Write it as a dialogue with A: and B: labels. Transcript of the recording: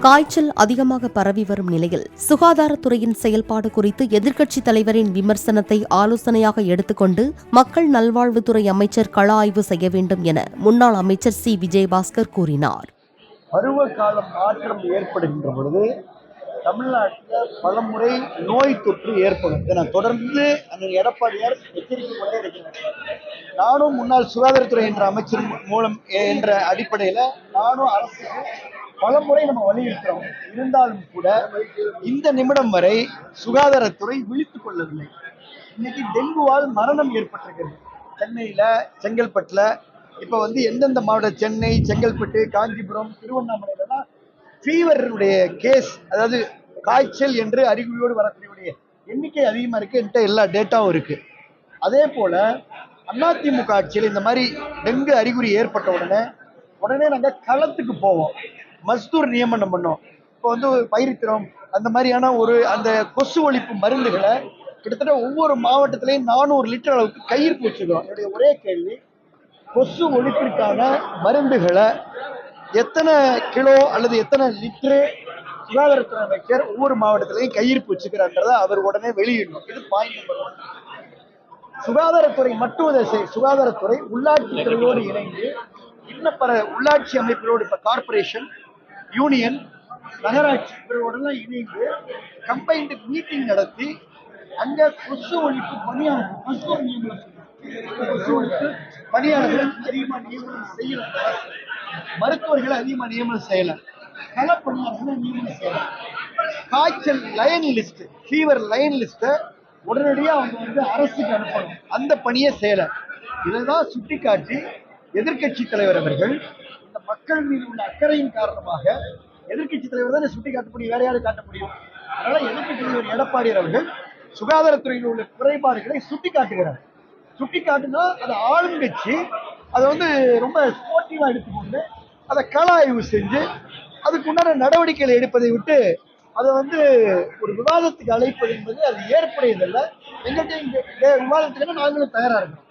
A: காய்ச்சல் அதிகமாக பரவி வரும் நிலையில் சுகாதாரத்துறையின் செயல்பாடு குறித்து எதிர்க்கட்சித் தலைவரின் விமர்சனத்தை ஆலோசனையாக எடுத்துக்கொண்டு மக்கள் நல்வாழ்வுத்துறை அமைச்சர் கள ஆய்வு செய்ய வேண்டும் என முன்னாள் அமைச்சர் சி விஜயபாஸ்கர் கூறினார்.
B: பருவ காலம் மாற்றம் ஏற்படுகின்ற பொழுது தமிழ்நாட்டில் பலமுறை நோய் தொற்று ஏற்படும். இதை நான் தொடர்ந்து அந்த எடப்பாடியார் எச்சரிக்கை கொண்டே இருக்கிறேன். நானும் முன்னாள் சுகாதாரத்துறை என்ற அமைச்சர் மூலம் என்ற அடிப்படையில் நானும் அரசுக்கு பலமுறை நம்ம வலியுறுத்துறோம். இருந்தாலும் கூட இந்த நிமிடம் வரை சுகாதாரத்துறை விழித்துக் கொள்ளவில்லை. இன்னைக்கு டெங்குவால் மரணம் ஏற்பட்டிருக்கிறது. சென்னையில, செங்கல்பட்டுல, இப்ப எந்தெந்த மாவட்டம், சென்னை, செங்கல்பட்டு, காஞ்சிபுரம், திருவண்ணாமலையிலாம் ஃபீவருடைய கேஸ், அதாவது காய்ச்சல் என்று அறிகுறியோடு வரக்கூடிய எண்ணிக்கை அதிகமா இருக்கு. என்கிட்ட எல்லா டேட்டாவும் இருக்கு. அதே போல அதிமுக ஆட்சியில் இந்த மாதிரி டெங்கு அறிகுறி ஏற்பட்ட உடனே நாங்க களத்துக்கு போவோம். மஸ்தூர் நியமனம் பண்ணோம். இப்போ பயிரித்திரம் அந்த மாதிரியான அந்த கொசு ஒழிப்பு மருந்துகளை கிட்டத்தட்ட ஒவ்வொரு மாவட்டத்திலையும் 400 லிட்டர் அளவுக்கு கையிருப்பு வச்சுக்கிறோம். என்னுடைய ஒரே கேள்வி, கொசு ஒழிப்பிற்கான மருந்துகளை எத்தனை கிலோ அல்லது எத்தனை லிட்டரு சுகாதாரத்துறை அமைச்சர் ஒவ்வொரு மாவட்டத்திலையும் கையிருப்பு வச்சுக்கிறான்றதை அவர் உடனே வெளியிடணும். இது பாயிண்ட் நம்பர் 1. சுகாதாரத்துறை மட்டும் சுகாதாரத்துறை உள்ளாட்சி துறையோடு இணைந்து இன்னும் பல உள்ளாட்சி அமைப்புகளோடு, இப்ப கார்பரேஷன், யூனியன், நகராட்சி இவர்களோடலாம் இணைந்து கம்பைன்டு மீட்டிங் நடத்தி அங்க கொசு ஒழிப்பு பணியாளர்கள் அதிகமாக நியமனம் செய்யல, மருத்துவர்களை அதிகமாக நியமனம் செய்யல, கள பணியாளர்களை நியமனம் செய்யல. காய்ச்சல் லைன் லிஸ்ட், ஃபீவர் லைன் லிஸ்ட்டை உடனடியாக அவங்க அரசுக்கு அனுப்பணும். அந்த பணியை செய்யல. இதைதான் சுட்டிக்காட்டி எதிர்கட்சி தலைவர் அவர்கள் இந்த மக்கள் மீது உள்ள அக்கறையின் காரணமாக, எதிர்கட்சி தலைவர் தான் சுட்டி காட்ட முடியும், வேற யாரும் காட்ட முடியும். அதனால எதிர்கட்சி தலைவர் எடப்பாடியார் அவர்கள் சுகாதாரத்துறையில் உள்ள குறைபாடுகளை சுட்டி காட்டுகிறார். சுட்டி காட்டுனா அதை ஆளுங்கட்சி அதை ரொம்ப ஸ்போர்ட்டிவா எடுத்துக்கொண்டு அதை கள ஆய்வு செஞ்சு அதுக்குண்டான நடவடிக்கைகளை எடுப்பதை விட்டு அதை ஒரு விவாதத்துக்கு அழைப்பது என்பது அது ஏற்புடையதல்ல. எங்கள்கிட்ட விவாதத்துக்கு நாங்களும் தயாரா இருக்கோம்.